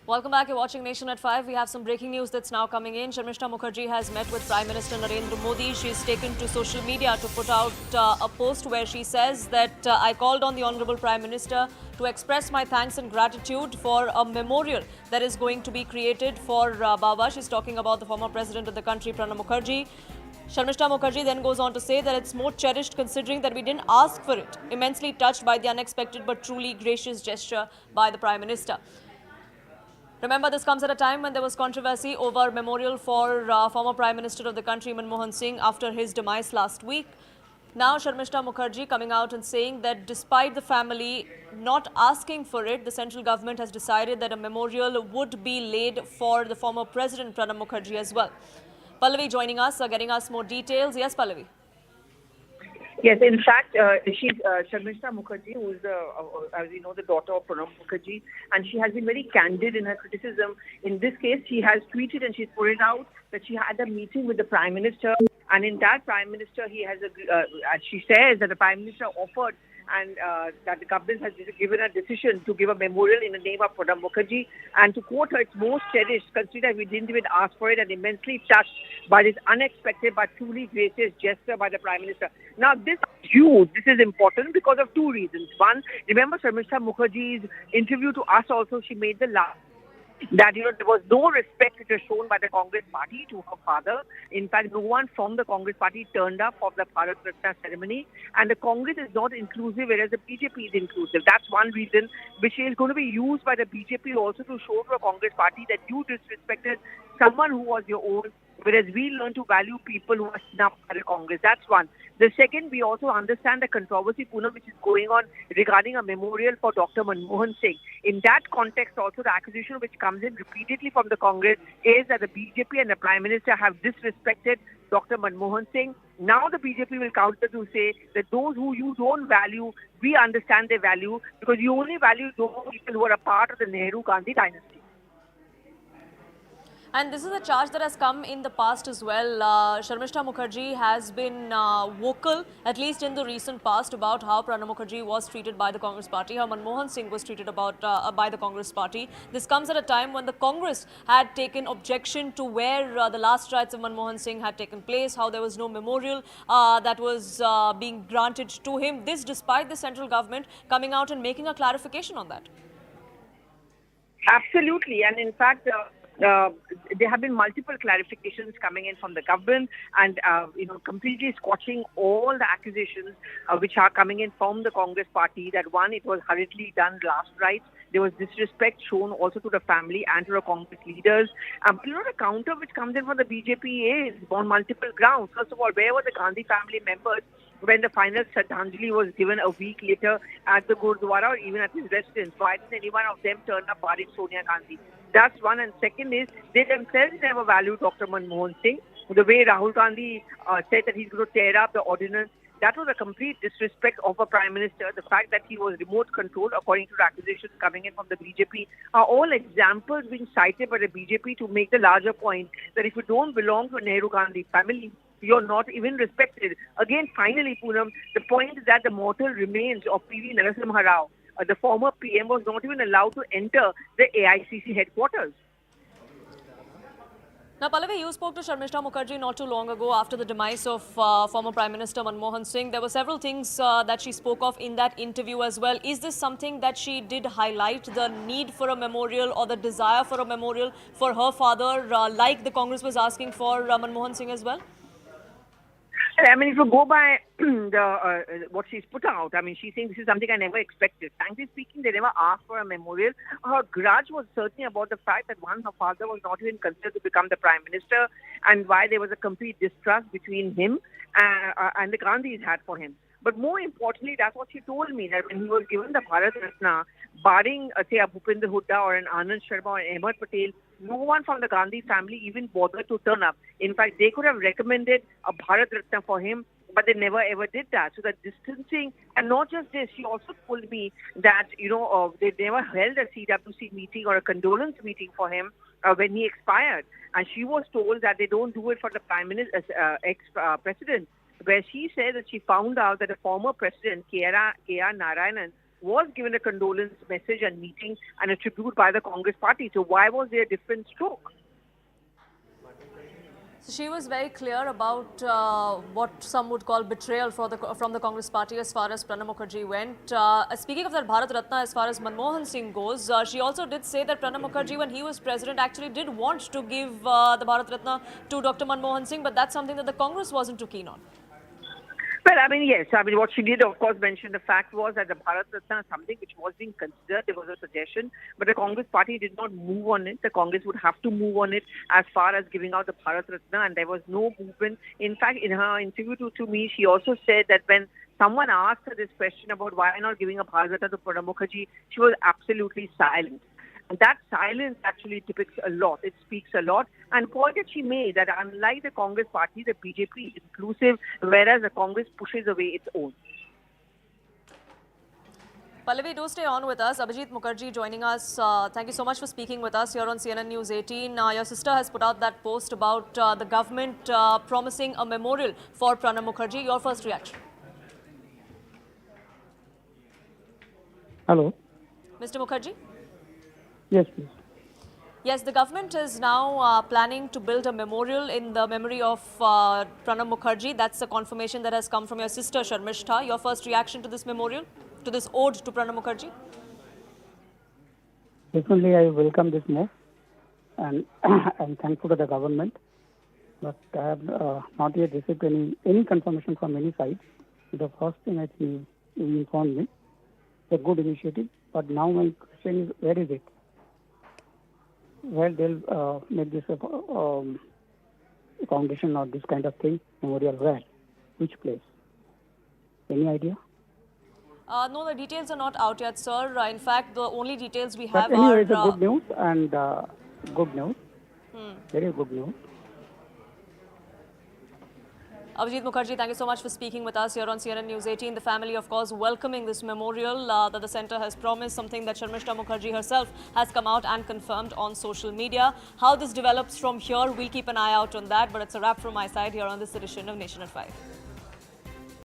Welcome back. You're watching Nation at 5. We have some breaking news that's now coming in. Sharmistha Mukherjee has met with Prime Minister Narendra Modi. She's taken to social media to put out a post where she says that I called on the Honorable Prime Minister to express my thanks and gratitude for a memorial that is going to be created for Baba. She's talking about the former president of the country, Pranab Mukherjee. Sharmistha Mukherjee then goes on to say that it's more cherished considering that we didn't ask for it. Immensely touched by the unexpected but truly gracious gesture by the Prime Minister. Remember, this comes at a time when there was controversy over memorial for former Prime Minister of the country, Manmohan Singh, after his demise last week. Now, Sharmistha Mukherjee coming out and saying that despite the family not asking for it, the central government has decided that a memorial would be laid for the former President Pranab Mukherjee as well. Pallavi joining us, getting us more details. Yes, Pallavi. Yes, in fact, she's Sharmistha Mukherjee, who is, as you know, the daughter of Pranab Mukherjee, and she has been very candid in her criticism. In this case, she has tweeted and she's put it out that she had a meeting with the Prime Minister, and in that Prime Minister, he has, as she says, that the Prime Minister offered and that the government has given a decision to give a memorial in the name of Pranab Mukherjee, and to quote her, it's most cherished, considering we didn't even ask for it, and immensely touched by this unexpected but truly gracious gesture by the Prime Minister. Now, this is huge. This is important because of two reasons. One, remember Sharmistha Mukherjee's interview to us also, she made the last that there was no respect which was shown by the Congress party to her father. In fact, no one from the Congress party turned up for the Bharat Ratna ceremony, and the Congress is not inclusive, whereas the BJP is inclusive. That's one reason which is going to be used by the BJP also to show to the Congress party that you disrespected someone who was your own, whereas we learn to value people who are snubbed by the Congress. That's one. The second, we also understand the controversy, Poonam, which is going on regarding a memorial for Dr. Manmohan Singh. In that context, also the accusation which comes in repeatedly from the Congress is that the BJP and the Prime Minister have disrespected Dr. Manmohan Singh. Now the BJP will counter to say that those who you don't value, we understand their value, because you only value those people who are a part of the Nehru-Gandhi dynasty. And this is a charge that has come in the past as well. Sharmistha Mukherjee has been vocal, at least in the recent past, about how Pranab Mukherjee was treated by the Congress party, how Manmohan Singh was treated by the Congress party. This comes at a time when the Congress had taken objection to where the last rites of Manmohan Singh had taken place, how there was no memorial that was being granted to him. This despite the central government coming out and making a clarification on that. Absolutely. And in fact, there have been multiple clarifications coming in from the government, and completely squashing all the accusations which are coming in from the Congress party. That one, it was hurriedly done last rites. There was disrespect shown also to the family and to the Congress leaders. But the counter which comes in from the BJP is on multiple grounds. First of all, where were the Gandhi family members when the final Shraddhanjali was given a week later at the Gurdwara or even at his residence? Why didn't any one of them turn up barring Sonia Gandhi? That's one. And second is, they themselves never valued Dr. Manmohan Singh. The way Rahul Gandhi said that he's going to tear up the ordinance, that was a complete disrespect of a Prime Minister. The fact that he was remote controlled, according to the accusations coming in from the BJP, are all examples being cited by the BJP to make the larger point that if you don't belong to a Nehru-Gandhi family, you're not even respected. Again, finally, Poonam, the point is that the mortal remains of P.V. Narasimha Rao, the former PM, was not even allowed to enter the AICC headquarters. Now, Pallavi, you spoke to Sharmistha Mukherjee not too long ago after the demise of former Prime Minister Manmohan Singh. There were several things that she spoke of in that interview as well. Is this something that she did highlight, the need for a memorial or the desire for a memorial for her father, like the Congress was asking for Manmohan Singh as well? I mean, if you go by what she's put out, I mean, she's saying this is something I never expected. Frankly speaking, they never asked for a memorial. Her grudge was certainly about the fact that, one, her father was not even considered to become the Prime Minister, and why there was a complete distrust between him and the Gandhis had for him. But more importantly, that's what she told me, that when he was given the Bharat Ratna, barring, say, a Bhupinder Hooda or an Anand Sharma or an Ahmed Patel, no one from the Gandhi family even bothered to turn up. In fact, they could have recommended a Bharat Ratna for him, but they never ever did that. So that distancing, and not just this, she also told me that, they never held a CWC meeting or a condolence meeting for him when he expired. And she was told that they don't do it for the Prime Minister, ex-president, where she said that she found out that the former president, K.R. Narayanan, was given a condolence message and meeting and a tribute by the Congress party. So why was there a different stroke? So she was very clear about what some would call betrayal from the Congress party as far as Pranab Mukherjee went. Speaking of that Bharat Ratna, as far as Manmohan Singh goes, she also did say that Pranab Mukherjee, when he was president, actually did want to give the Bharat Ratna to Dr. Manmohan Singh, but that's something that the Congress wasn't too keen on. Well, I mean, yes. I mean, what she did, of course, mention the fact was that the Bharat Ratna is something which was being considered. There was a suggestion, but the Congress party did not move on it. The Congress would have to move on it as far as giving out the Bharat Ratna, and there was no movement. In fact, in her interview to me, she also said that when someone asked her this question about why not giving a Bharat Ratna to Pranab Mukherjee, she was absolutely silent. And that silence actually depicts a lot. It speaks a lot. And point that she made that unlike the Congress party, the BJP is inclusive, whereas the Congress pushes away its own. Pallavi, do stay on with us. Abhijit Mukherjee joining us. Thank you so much for speaking with us here on CNN News 18. Your sister has put out that post about the government promising a memorial for Pranab Mukherjee. Your first reaction? Hello. Mr. Mukherjee? Yes, please. Yes, the government is now planning to build a memorial in the memory of Pranab Mukherjee. That's a confirmation that has come from your sister, Sharmistha. Your first reaction to this memorial, to this ode to Pranab Mukherjee? Definitely, I welcome this move, and I'm thankful to the government. But I have not yet received any confirmation from any side. The first thing I think you informed me, it's a good initiative. But now my question is, where is it? Where they'll make this a foundation or this kind of thing, memorial where? Which place? Any idea? No, the details are not out yet, sir. In fact, the only details we have but anyway, are... it's a good news and good news. Very good news. Abhijit Mukherjee, thank you so much for speaking with us here on CNN News 18. The family, of course, welcoming this memorial that the centre has promised, something that Sharmistha Mukherjee herself has come out and confirmed on social media. How this develops from here, we'll keep an eye out on that. But it's a wrap from my side here on this edition of Nation at 5.